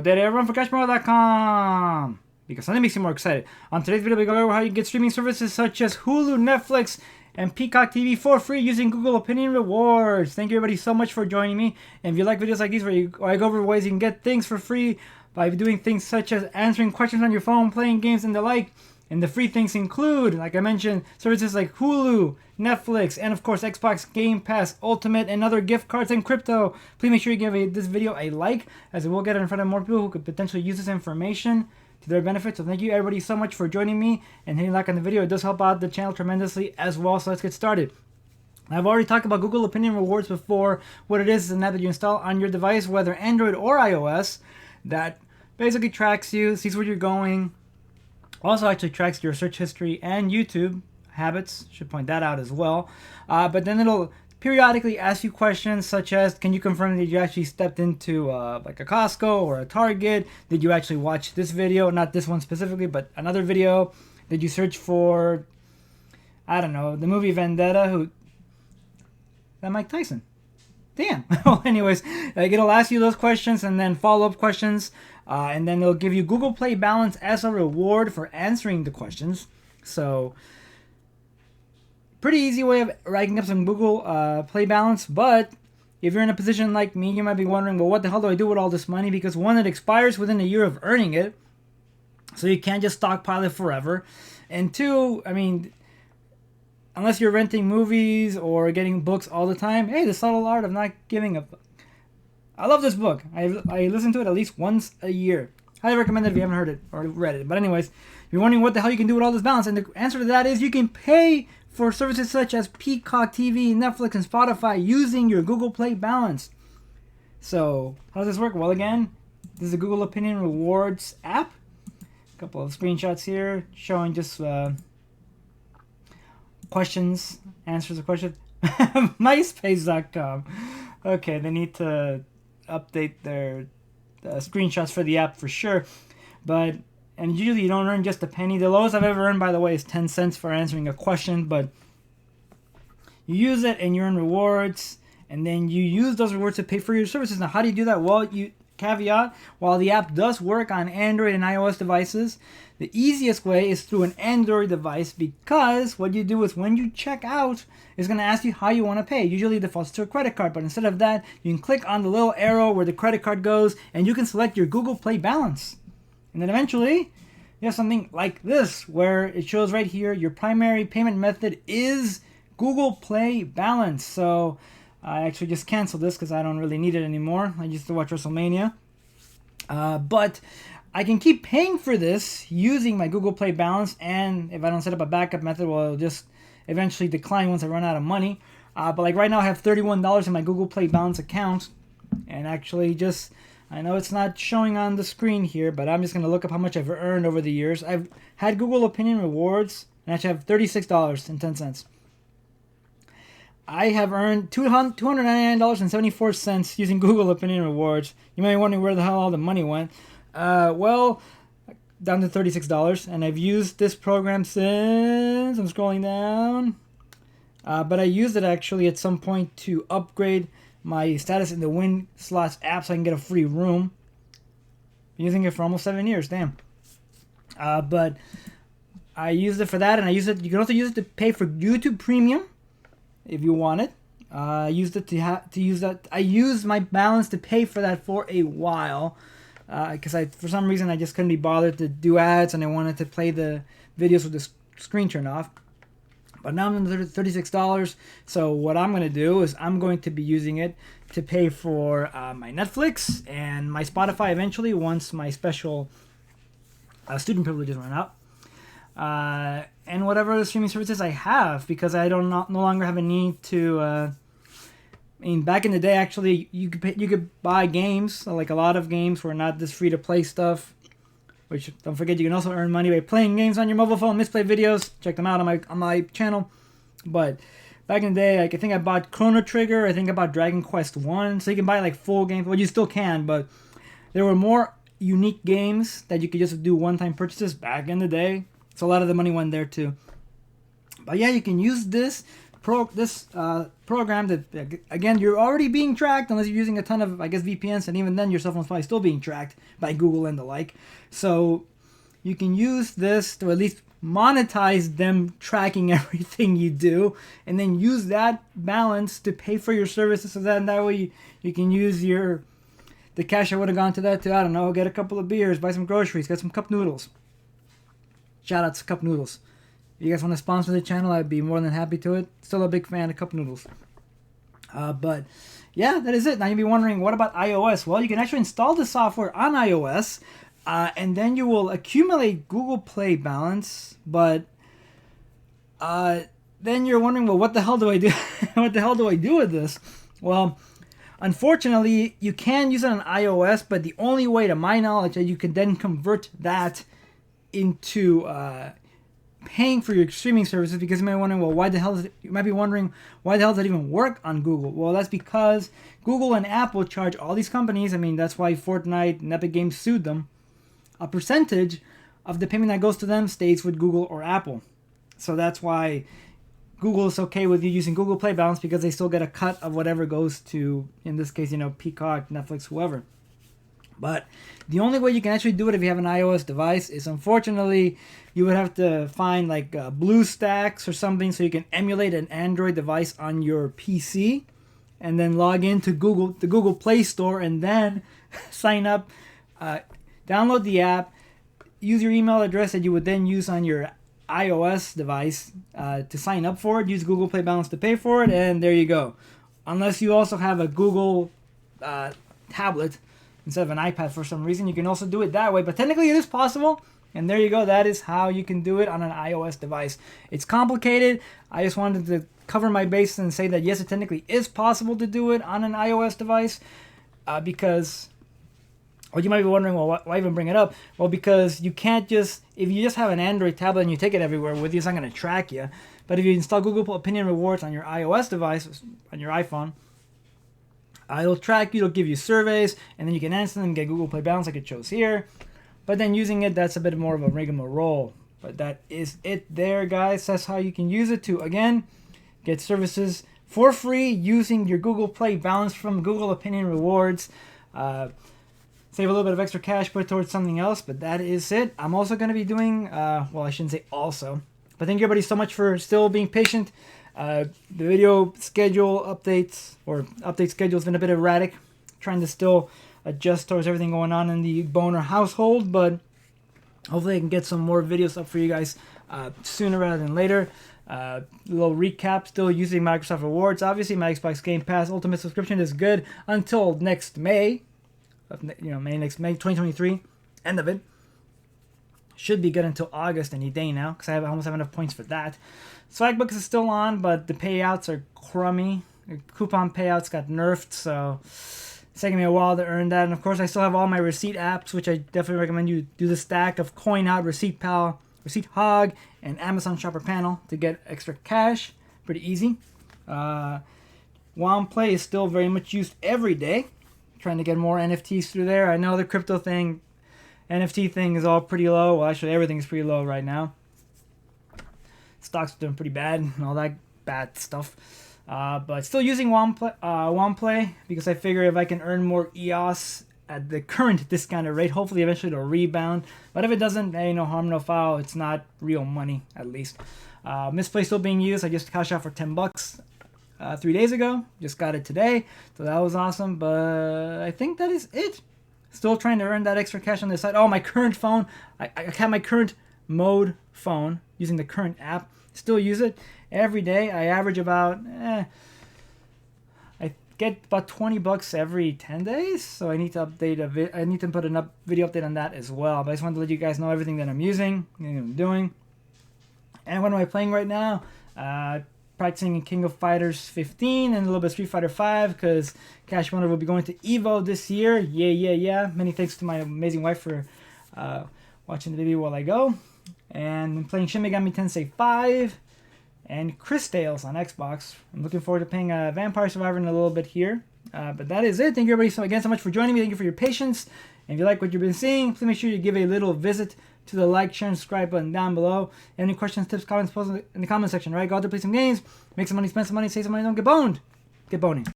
Good day to everyone for CashMorrow.com, because something makes you more excited. On today's video, we go over how you get streaming services such as Hulu, Netflix, and Peacock TV for free using Google Opinion Rewards. Thank you everybody so much for joining me. And if you like videos like these where I go over ways you can get things for free by doing things such as answering questions on your phone, playing games, and the like. And the free things include, like I mentioned, services like Hulu, Netflix, and of course Xbox Game Pass Ultimate and other gift cards and crypto. Please make sure you give this video a like, as it will get it in front of more people who could potentially use this information to their benefit. So thank you everybody so much for joining me and hitting like on the video. It does help out the channel tremendously as well. So let's get started. I've already talked about Google Opinion Rewards before. What it is an app that you install on your device, whether Android or iOS, that basically tracks you, sees where you're going. Also actually tracks your search history and YouTube habits. Should point that out as well. But then it'll periodically ask you questions such as, can you confirm that you actually stepped into like a Costco or a Target? Did you actually watch this video? Not this one specifically, but another video. Did you search for, I don't know, the movie Vendetta? That Mike Tyson. Damn. Well, anyways, it'll ask you those questions and then follow-up questions. And then they'll give you Google Play Balance as a reward for answering the questions. So, pretty easy way of racking up some Google Play Balance. But if you're in a position like me, you might be wondering, well, what the hell do I do with all this money? Because one, it expires within a year of earning it. So you can't just stockpile it forever. And two, I mean, unless you're renting movies or getting books all the time, hey, the subtle art of not giving a fuck. I love this book. I listen to it at least once a year. Highly recommend it if you haven't heard it or read it. But anyways, if you're wondering what the hell you can do with all this balance, and the answer to that is you can pay for services such as Peacock TV, Netflix, and Spotify using your Google Play Balance. So, how does this work? Well, again, this is a Google Opinion Rewards app. A couple of screenshots here showing just questions, answers to questions. MySpace.com. Okay, they need to update their screenshots for the app for sure. And usually you don't earn just a penny. The lowest I've ever earned, by the way, is 10 cents for answering a question. But you use it and you earn rewards. And then you use those rewards to pay for your services. Now, how do you do that? Well, caveat, while the app does work on Android and iOS devices, the easiest way is through an Android device, because what you do is when you check out, it's going to ask you how you want to pay. Usually it defaults to a credit card, but instead of that, you can click on the little arrow where the credit card goes, and you can select your Google Play Balance. And then eventually, you have something like this, where it shows right here, your primary payment method is Google Play Balance. So I actually just canceled this because I don't really need it anymore. I used to watch WrestleMania. But I can keep paying for this using my Google Play Balance, and if I don't set up a backup method, well, it'll just eventually decline once I run out of money. But like right now, I have $31 in my Google Play Balance account, and actually I know it's not showing on the screen here, but I'm just going to look up how much I've earned over the years. I've had Google Opinion Rewards, and I actually have $36.10. I have earned $299.74 using Google Opinion Rewards. You may be wondering where the hell all the money went. Well, down to $36, and I've used this program since, I'm scrolling down, but I used it actually at some point to upgrade my status in the Win Slots app so I can get a free room. Been using it for almost 7 years, damn. But I used it for that, and you can also use it to pay for YouTube Premium if you want it. I used it to use that. I used my balance to pay for that for a while. Because for some reason I just couldn't be bothered to do ads, and I wanted to play the videos with the screen turned off. But now I'm on $36, so what I'm going to do is I'm going to be using it to pay for my Netflix and my Spotify eventually, once my special student privileges run out. And whatever other streaming services I have, because I no longer have a need to... back in the day, actually, you could buy games. Like a lot of games were not this free-to-play stuff. Which, don't forget, you can also earn money by playing games on your mobile phone. Misplay videos, check them out on my channel. But back in the day, like, I think I bought Chrono Trigger. I think I bought Dragon Quest 1. So you can buy like full games. Well, you still can, but there were more unique games that you could just do one-time purchases back in the day. So a lot of the money went there too. But yeah, you can use this program that, again, you're already being tracked unless you're using a ton of, I guess, VPNs, and even then your cell phone's probably still being tracked by Google and the like. So you can use this to at least monetize them tracking everything you do, and then use that balance to pay for your services, so that way you can use the cash I would have gone to that to, I don't know, get a couple of beers, buy some groceries, get some cup noodles. Shout out to Cup Noodles. If you guys want to sponsor the channel, I'd be more than happy to it. Still a big fan of Cup Noodles. But yeah, that is it. Now you'll be wondering, what about iOS? Well, you can actually install the software on iOS, and then you will accumulate Google Play balance. But then you're wondering, well, what the hell do I do? What the hell do I do with this? Well, unfortunately, you can use it on iOS, but the only way, to my knowledge, that you can then convert that into paying for your streaming services, because you might be wondering, well, why the hell does it even work on Google? Well, that's because Google and Apple charge all these companies. I mean, that's why Fortnite and Epic Games sued them. A percentage of the payment that goes to them stays with Google or Apple. So that's why Google is okay with you using Google Play balance, because they still get a cut of whatever goes to, in this case, Peacock, Netflix, whoever. But the only way you can actually do it if you have an iOS device is, unfortunately, you would have to find like BlueStacks or something, so you can emulate an Android device on your PC, and then log into the Google Play Store, and then sign up, download the app, use your email address that you would then use on your iOS device to sign up for it, use Google Play balance to pay for it, and there you go. Unless you also have a Google tablet instead of an iPad for some reason, you can also do it that way. But technically it is possible, and there you go. That is how you can do it on an iOS device. It's complicated. I just wanted to cover my bases and say that yes, it technically is possible to do it on an iOS device, because, well, you might be wondering, well, why even bring it up? Well, because you can't just, if you just have an Android tablet and you take it everywhere with you, it's not going to track you. But if you install Google Opinion Rewards on your iOS device, on your iPhone, it'll track you, it'll give you surveys, and then you can answer them and get Google Play balance like it shows here. But then using it, that's a bit more of a rigmarole. But that is it there, guys. That's how you can use it to, again, get services for free using your Google Play balance from Google Opinion Rewards. Save a little bit of extra cash, put it towards something else, but that is it. I'm also going to be doing, well, I shouldn't say also, but thank you everybody so much for still being patient. The video schedule updates, or update schedule, has been a bit erratic, trying to still adjust towards everything going on in the Boner household, but hopefully I can get some more videos up for you guys sooner rather than later. Little recap, still using Microsoft Rewards. Obviously my Xbox Game Pass Ultimate subscription is good until next May, next May 2023, end of it. Should be good until August any day now, because I almost have enough points for that. Swagbooks is still on, but the payouts are crummy. The coupon payouts got nerfed, so it's taking me a while to earn that. And of course, I still have all my receipt apps, which I definitely recommend you do the stack of CoinOut, Receipt Pal, Receipt Hog, and Amazon Shopper Panel to get extra cash. Pretty easy. WomPlay is still very much used every day. Trying to get more NFTs through there. I know the crypto thing, NFT thing is all pretty low. Well, actually, everything is pretty low right now. Stocks are doing pretty bad and all that bad stuff. But still using WomPlay because I figure if I can earn more EOS at the current discounted rate, hopefully eventually it'll rebound. But if it doesn't, hey, no harm, no foul. It's not real money, at least. Misplay still being used. I just cashed out for $10 3 days ago. Just got it today, so that was awesome. But I think that is it. Still trying to earn that extra cash on this side. Oh, my current phone. I have my current mode phone using the current app. Still use it every day. I average about, I get about $20 every 10 days. So I need to update I need to put a video update on that as well. But I just wanted to let you guys know everything that I'm using and I'm doing. And what am I playing right now? Practicing King of Fighters 15 and a little bit of Street Fighter 5 because Cash Wonder will be going to EVO this year. Yeah. Many thanks to my amazing wife for watching the video while I go. And I'm playing Shin Megami Tensei 5 and Chris Tales on Xbox. I'm looking forward to playing Vampire Survivor in a little bit here. But that is it. Thank you everybody so much for joining me. Thank you for your patience. And if you like what you've been seeing, please make sure you give a little visit to the like, share, and subscribe button down below. Any questions, tips, comments, post in the comment section, right? Go out there, play some games, make some money, spend some money, save some money, don't get boned. Get boning.